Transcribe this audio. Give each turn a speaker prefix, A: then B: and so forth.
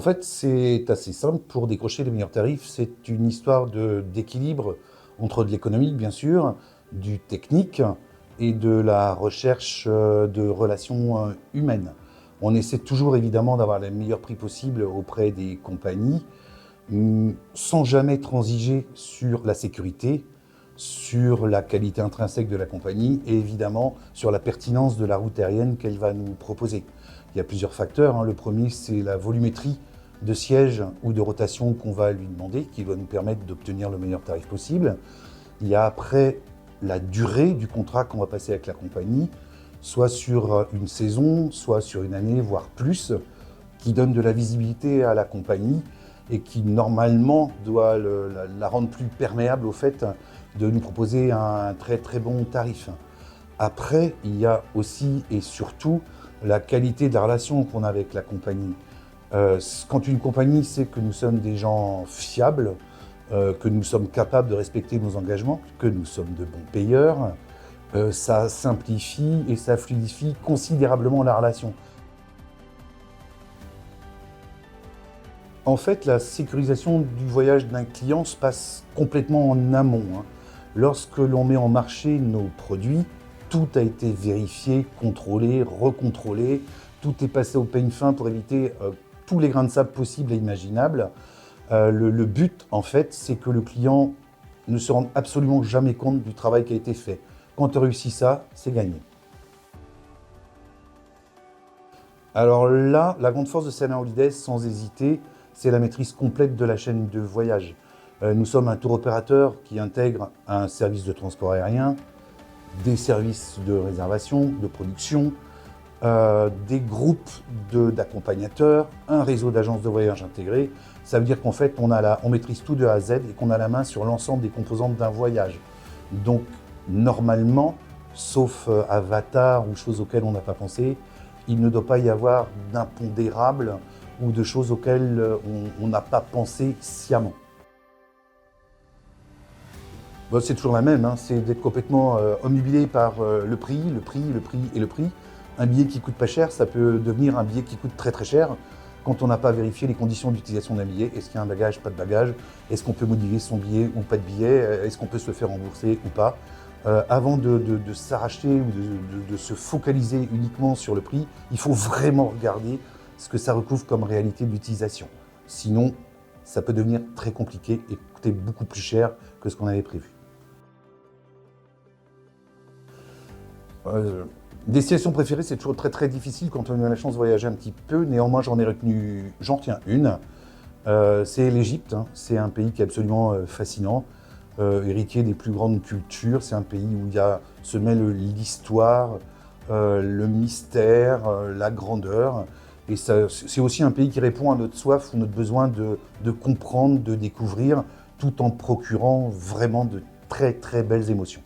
A: fait, c'est assez simple pour décrocher les meilleurs tarifs. C'est une histoire d'équilibre entre de l'économique, bien sûr, du technique et de la recherche de relations humaines. On essaie toujours évidemment d'avoir les meilleurs prix possibles auprès des compagnies, sans jamais transiger sur la sécurité, sur la qualité intrinsèque de la compagnie et évidemment sur la pertinence de la route aérienne qu'elle va nous proposer. Il y a plusieurs facteurs, hein. Le premier, c'est la volumétrie de sièges ou de rotation qu'on va lui demander, qui va nous permettre d'obtenir le meilleur tarif possible. Il y a après la durée du contrat qu'on va passer avec la compagnie, soit sur une saison, soit sur une année, voire plus, qui donne de la visibilité à la compagnie et qui normalement doit la rendre plus perméable au fait de nous proposer un très très bon tarif. Après, il y a aussi et surtout la qualité de la relation qu'on a avec la compagnie. Quand une compagnie sait que nous sommes des gens fiables, que nous sommes capables de respecter nos engagements, que nous sommes de bons payeurs, ça simplifie et ça fluidifie considérablement la relation. En fait, la sécurisation du voyage d'un client se passe complètement en amont, hein. Lorsque l'on met en marché nos produits, tout a été vérifié, contrôlé, recontrôlé, tout est passé au peigne fin pour éviter tous les grains de sable possibles et imaginables. Le but, en fait, c'est que le client ne se rende absolument jamais compte du travail qui a été fait. Quand tu réussis ça, c'est gagné. Alors là, la grande force de Serena Holidays, sans hésiter, c'est la maîtrise complète de la chaîne de voyage. Nous sommes un tour opérateur qui intègre un service de transport aérien, des services de réservation, de production, des groupes d'accompagnateurs, un réseau d'agences de voyage intégrées. Ça veut dire qu'en fait, on maîtrise tout de A à Z et qu'on a la main sur l'ensemble des composantes d'un voyage. Donc, normalement, sauf avatar ou choses auxquelles on n'a pas pensé, il ne doit pas y avoir d'impondérables ou de choses auxquelles on n'a pas pensé sciemment. Bon, c'est toujours la même, hein. C'est d'être complètement omnubilé par le prix et le prix. Un billet qui coûte pas cher, ça peut devenir un billet qui coûte très très cher quand on n'a pas vérifié les conditions d'utilisation d'un billet. Est-ce qu'il y a un bagage, pas de bagage? Est-ce qu'on peut modifier son billet ou pas de billet? Est-ce qu'on peut se le faire rembourser ou pas? Avant de s'arracher ou de se focaliser uniquement sur le prix, il faut vraiment regarder ce que ça recouvre comme réalité d'utilisation. Sinon, ça peut devenir très compliqué et coûter beaucoup plus cher que ce qu'on avait prévu. Destination préférée, c'est toujours très très difficile quand on a la chance de voyager un petit peu. Néanmoins, j'en retiens une. C'est l'Égypte, hein. C'est un pays qui est absolument fascinant, héritier des plus grandes cultures. C'est un pays où se mêle l'histoire, le mystère, la grandeur. Et c'est aussi un pays qui répond à notre soif ou notre besoin de comprendre, de découvrir, tout en procurant vraiment de très très belles émotions.